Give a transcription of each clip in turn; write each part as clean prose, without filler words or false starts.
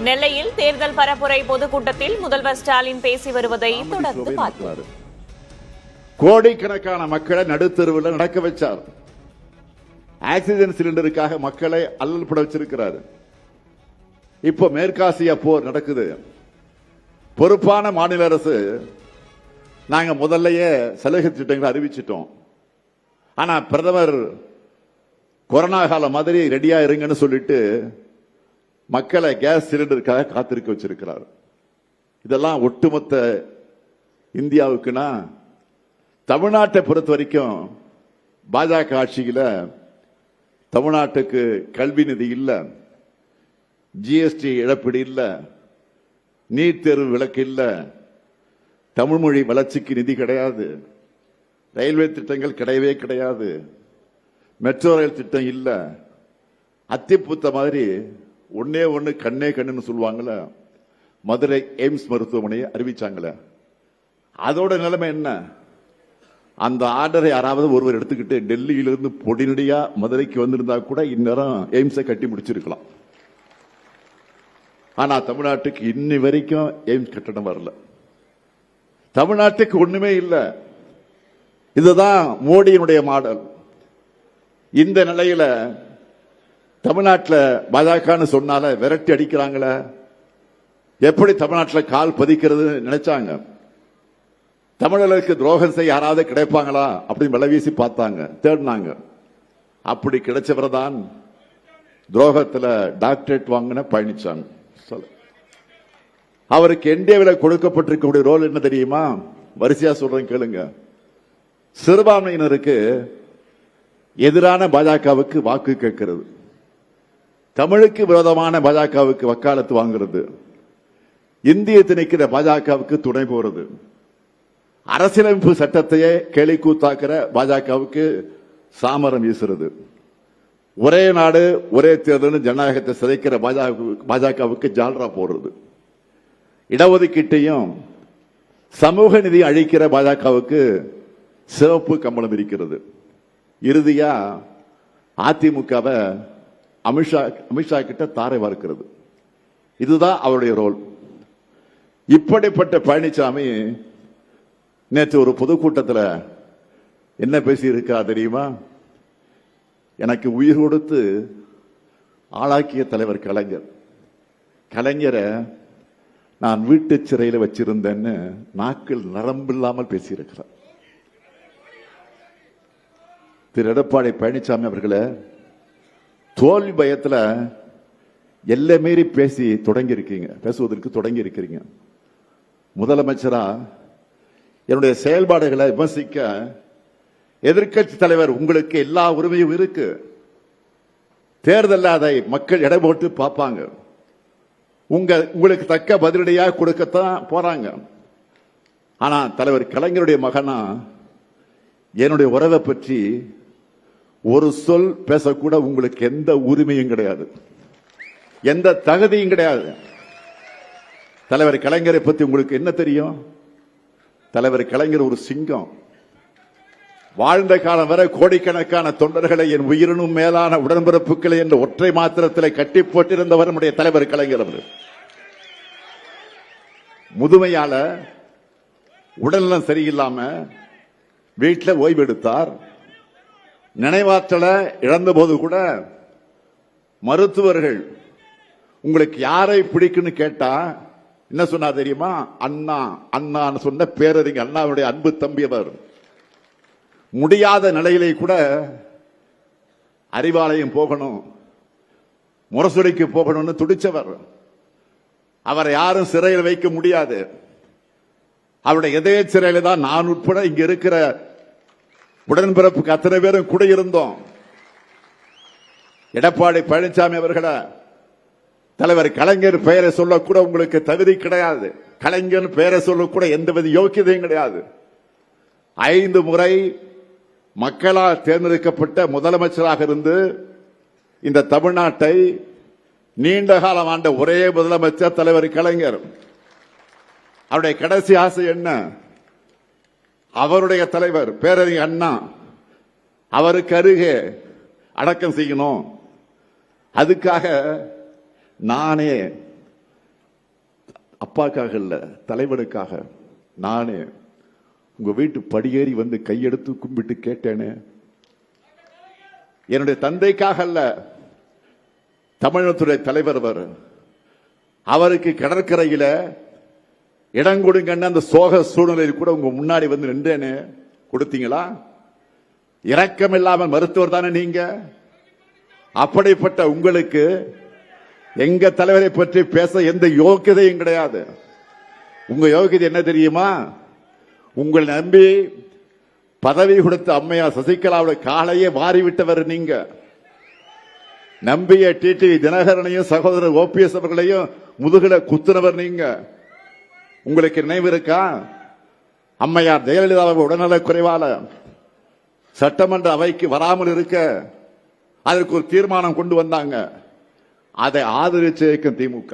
நெல்லையில் தேர்தல் பரப்புரை பொதுக்கூட்டத்தில் முதல்வர் ஸ்டாலின் பேசி வருவதை தொடர்ந்து பார்த்தார். கோடிக்கணக்கான மக்களை நடுத்தெருவில் நடக்க வச்சார். ஆக்சிஜன் சிலிண்டருக்காக மக்களை அல்லல் பட வச்சிருக்கிறார். இப்போ மேற்காசிய போர் நடக்குது. பொறுப்பான மாநில அரசு நாங்க முதல்லயே சலுகை திட்டங்களை அறிவிச்சிட்டோம். ஆனா பிரதமர் கொரோனா காலம் மாதிரி ரெடியா இருங்கன்னு சொல்லிட்டு மக்களை கேஸ் சிலிண்டருக்காக காத்திருக்க வச்சிருக்கிறார். இதெல்லாம் ஒட்டுமொத்த இந்தியாவுக்குன்னா தமிழ்நாட்டை பொறுத்த வரைக்கும் பாஜக ஆட்சியில தமிழ்நாட்டுக்கு கல்வி நிதி இல்ல, ஜிஎஸ்டி இழப்பீடு இல்ல, நீட் தேர்வு விலக்கு இல்ல, தமிழ் மொழி வளர்ச்சிக்கு நிதி கிடையாது, ரயில்வே திட்டங்கள் கிடையவே கிடையாது, மெட்ரோ ரயில் திட்டம் இல்ல. அத்திப்பூத்த மாதிரி ஒன்னே ஒன்னு கண்ணே கண்ணுன்னு சொல்லுவாங்கல்ல, மதுரை எய்ம்ஸ் மருத்துவமனையை அறிவிச்சாங்களே, அதோட நிலைமை என்ன? அந்த ஆர்டரை யாராவது ஒருவர் எடுத்துக்கிட்டு டெல்லியிலிருந்து பொடிநடியா மதுரைக்கு வந்திருந்தா கூட இந்நேரம் எய்ம்ஸை கட்டி முடிச்சிருக்கலாம். ஆனா தமிழ்நாட்டுக்கு இன்னி வரைக்கும் எய்ம்ஸ் கட்டணம் வரல. தமிழ்நாட்டுக்கு ஒண்ணுமே இல்லை. இதுதான் மோடியினுடைய மாடல். இந்த நிலையில தமிழ்நாட்டில் பாஜகன்னு சொன்னால விரட்டி அடிக்கிறாங்களே, எப்படி தமிழ்நாட்டில் கால் பதிக்கிறது நினைச்சாங்க. தமிழர்களுக்கு துரோகம் செய்ய யாராவது கிடைப்பாங்களா அப்படின்னு விலவீசி பார்த்தாங்க, தேடினாங்க. அப்படி கிடைச்சவர் தான் துரோகத்தில் டாக்டரேட் வாங்கின பழனிசாமி. அவருக்கு என்டிஏவில் கொடுக்கப்பட்டிருக்கக்கூடிய ரோல் என்ன தெரியுமா? வரிசையா சொல்றேன் கேளுங்க. சிறுபான்மையினருக்கு எதிரான பாஜகவுக்கு வாக்கு கேட்கிறது, தமிழுக்கு விரோதமான பாஜகவுக்கு வக்காலத்து வாங்குறது, இந்திய திணிக்கிற பாஜகவுக்கு துணை போறது, அரசியலமைப்பு சட்டத்தையே கேலி கூத்தாக்குற பாஜகவுக்கு சாமரம் வீசுறது, ஒரே நாடு ஒரே தேர்தல் ஜனநாயகத்தை சிதைக்கிற பாஜகவுக்கு ஜால்ரா போடுறது, இடஒதுக்கீட்டையும் சமூக நிதி அழிக்கிற பாஜகவுக்கு சிவப்பு கம்பளம் இருக்கிறது. இறுதியா அதிமுகவை அமித்ஷா கிட்ட தாரை வார்க்கிறது. இதுதான் அவருடைய ரோல். இப்படிப்பட்ட பழனிசாமி நேற்று ஒரு பொதுக்கூட்டத்தில் என்ன பேசி இருக்கிறார் தெரியுமா? எனக்கு உயிர் கொடுத்து ஆளாக்கிய தலைவர் கலைஞர், கலைஞரை நான் வீட்டு சிறையில் வச்சிருந்தேன்னு நாக்கில் நரம்பில்லாமல் பேசியிருக்கிறார். திரு எடப்பாடி பழனிசாமி அவர்களை தோல்வி பயத்தில் எல்லை மீறி பேசுவதற்கு தொடங்கி இருக்கிறீங்க. முதலமைச்சரா என்னுடைய செயல்பாடுகளை விமர்சிக்க எதிர்க்கட்சி தலைவர் உங்களுக்கு எல்லா உரிமையும் இருக்கு. தேர்தலில் அதை மக்கள் எடை போட்டு பார்ப்பாங்க. உங்களுக்கு தக்க பதிலடியாக கொடுக்கத்தான் போறாங்க. ஆனா தலைவர் கலைஞருடைய மகனா என்னுடைய உறவை பற்றி ஒரு சொல் பேசக்கூட உங்களுக்கு எந்த உரிமையும் கிடையாது, எந்த தகுதியும் கிடையாது. தலைவர் கலைஞரை பற்றி உங்களுக்கு என்ன தெரியும்? தலைவர் கலைஞர் ஒரு சிங்கம். வாழ்ந்த காலம் வரை கோடிக்கணக்கான தொண்டர்களை என் உயிரினும் மேலான உடன்பிறப்புகளை என்ற ஒற்றை மாத்திரத்தில் கட்டி போட்டிருந்தவர் நம்முடைய தலைவர் கலைஞர். அவர் முதுமையால உடல்நலம் சரியில்லாம வீட்டில் ஓய்வு எடுத்தார். நினைவாற்றலை இழந்த போது கூட மருத்துவர்கள் உங்களுக்கு யாரை பிடிக்குன்னு கேட்டா என்ன சொன்னா தெரியுமா? அண்ணா. அண்ணான்னு சொன்ன பேரறிஞர் அண்ணாவுடைய அன்பு தம்பி அவர். முடியாத நிலையிலே கூட அறிவாலயம் போகணும், முரசொலிக்கு போகணும்னு துடிச்சவர். அவரை யாரும் சிறையில் வைக்க முடியாது. அவருடைய இதய சிறையில தான் நான் உட்பட இங்க இருக்கிற உடன்பிறப்புக்கு அத்தனை பேரும் கூட இருந்தோம். எடப்பாடி பழனிசாமி அவர்களை தலைவர் கலைஞர் பெயரை சொல்லக்கூட உங்களுக்கு தகுதி கிடையாது. கலைஞர் பெயரை சொல்லக்கூட எந்தவித யோக்கியதையும் கிடையாது. 5 முறை மக்களால் தேர்ந்தெடுக்கப்பட்ட முதலமைச்சராக இருந்து இந்த தமிழ்நாட்டை நீண்ட காலம் ஆண்ட ஒரே முதலமைச்சர் தலைவர் கலைஞர். அவருடைய கடைசி ஆசை என்ன? அவருடைய தலைவர் பேரறிஞர் அண்ணா அவருக்கு அருகே அடக்கம் செய்யணும். அதுக்காக நானே அப்பாக்காக இல்ல, தலைவனுக்காக நானே உங்க வீட்டு படியேறி வந்து கையெடுத்து கும்பிட்டு கேட்டேனே. என்னுடைய தந்தைக்காக அல்ல, தமிழகத்துடைய தலைவர் அவர். அவருக்கு கடற்கரையில இடம் கொடுங்கன்னு அந்த சோக சூழ்நிலையில் கூட உங்க முன்னாடி வந்து நின்றேனே, கொடுத்தீங்களா? இரக்கம் இல்லாமல் மருத்துவர் தானே நீங்க. அப்படிப்பட்ட உங்களுக்கு எங்க தலைவரை பற்றி பேச எந்த யோக்கியதையும் கிடையாது. உங்க யோகியதை என்ன தெரியுமா? உங்களை நம்பி பதவி கொடுத்த அம்மையார் சசிகலாவுடைய காலையே மாறிவிட்டவர் நீங்க. நம்பிய டிடிவி தினகரனையும் சகோதரர் ஓபிஎஸ் அவர்களையும் முதுகுல குத்துனவர் நீங்க. உங்களுக்கு நினைவு இருக்கா? அம்மையார் ஜெயலலிதா உடல்நல குறைவால சட்டமன்ற அவைக்கு வராமல் இருக்க அதற்கு ஒரு தீர்மானம் கொண்டு வந்தாங்க. அதை ஆதரிச்சு இருக்கும் திமுக.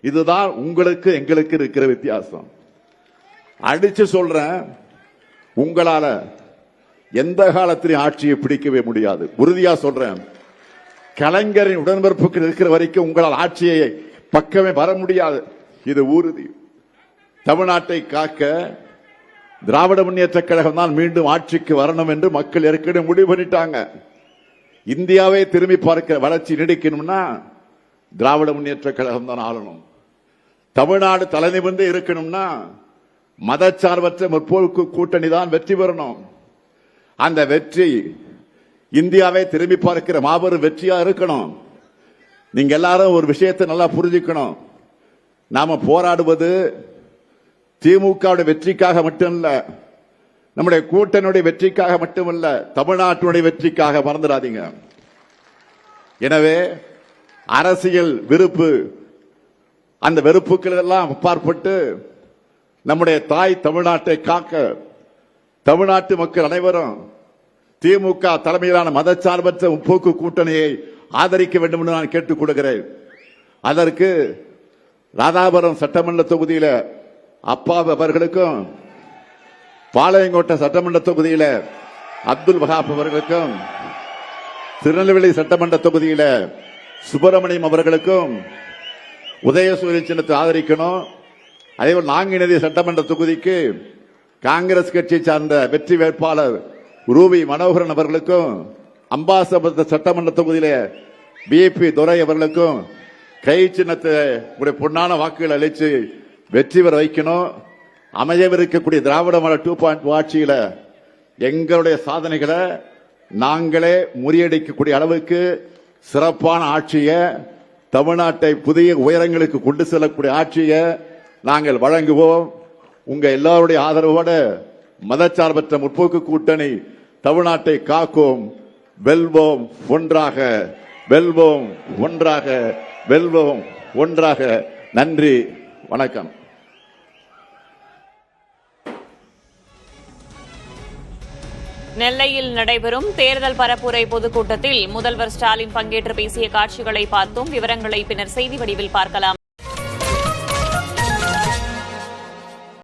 இதுதான் உங்களுக்கு எங்களுக்கு இருக்கிற வித்தியாசம். அடிச்சு சொல்றேன், உங்களால எந்த காலத்திலும் ஆட்சியை பிடிக்கவே முடியாது. உறுதியா சொல்றேன், கலைஞரின் உடன்பிறப்புக்கு இருக்கிற வரைக்கும் உங்களால் ஆட்சியை பக்கமே வர முடியாது. இது உறுதி. தமிழ்நாட்டை காக்க திராவிட முன்னேற்ற கழகம் தான் மீண்டும் ஆட்சிக்கு வரணும் என்று மக்கள் ஏற்கனவே முடிவு பண்ணிட்டாங்க. இந்தியாவை திரும்பி பார்க்கிற வளர்ச்சி நீடிக்கணும்னா திராவிட முன்னேற்ற கழகம் தான் ஆளணும். தமிழ்நாடு தலைநிமிர்ந்து இருக்கணும்னா மதச்சார்பற்ற முற்போக்கு கூட்டணி தான் வெற்றி பெறணும். அந்த வெற்றி இந்தியாவை திரும்பி பார்க்கிற மாபெரும் வெற்றியா இருக்கணும். நீங்க எல்லாரும் ஒரு விஷயத்தை நல்லா புரிஞ்சுக்கணும். நாம போராடுவது திமுக வெற்றிக்காக மட்டுமல்ல, நம்முடைய கூட்டணியுடைய வெற்றிக்காக மட்டுமல்ல, தமிழ்நாட்டினுடைய வெற்றிக்காக. மறந்துடாதீங்க. எனவே அரசியல் வெறுப்பு, அந்த வெறுப்புகள் எல்லாம் அப்பாற்பட்டு நம்முடைய தாய் தமிழ்நாட்டை காக்க தமிழ்நாட்டு மக்கள் அனைவரும் திமுக தலைமையிலான மதச்சார்பற்ற முற்போக்கு கூட்டணியை ஆதரிக்க வேண்டும் என்று நான் கேட்டுக் கொள்கிறேன். அதற்கு ராதாபுரம் சட்டமன்ற தொகுதியில அப்பா அவர்களுக்கும், பாளையங்கோட்டை சட்டமன்ற தொகுதியில அப்துல் வஹாப் அவர்களுக்கும், திருநெல்வேலி சட்டமன்ற தொகுதியில சுப்பிரமணியம் அவர்களுக்கும் உதயசூரிய சின்னத்தை ஆதரிக்கணும். அதேபோல் நாங்குநேரி சட்டமன்ற தொகுதிக்கு காங்கிரஸ் கட்சியை சார்ந்த வெற்றி வேட்பாளர் ரூபி மனோகரன் அவர்களுக்கும், அம்பாசமுத்திரம் சட்டமன்ற தொகுதியில பிபி துரை அவர்களுக்கும் கை சின்னத்தை உடைய பொன்னான வாக்குகள் அளித்து வெற்றி பெற வைக்கணும். அமையவிருக்கக்கூடிய திராவிட மாடல் 2.0 ஆட்சியில எங்களுடைய சாதனைகளை நாங்களே முறியடிக்கக்கூடிய அளவுக்கு சிறப்பான ஆட்சியை, தமிழ்நாட்டை புதிய உயரங்களுக்கு கொண்டு செல்லக்கூடிய ஆட்சியை நாங்கள் வழங்குவோம். உங்க எல்லாருடைய ஆதரவோடு மதச்சார்பற்ற முற்போக்கு கூட்டணி தமிழ்நாட்டை காக்கும். வெல்வோம் ஒன்றாக, வெல்வோம் ஒன்றாக, வெல்வோம் ஒன்றாக. நன்றி, வணக்கம். நெல்லையில் நடைபெறும் தேர்தல் பரப்புரை பொதுக்கூட்டத்தில் முதல்வர் ஸ்டாலின் பங்கேற்று பேசிய காட்சிகளை பார்த்தோம். விவரங்களை பின்னர் செய்தி வடிவில் பார்க்கலாம்.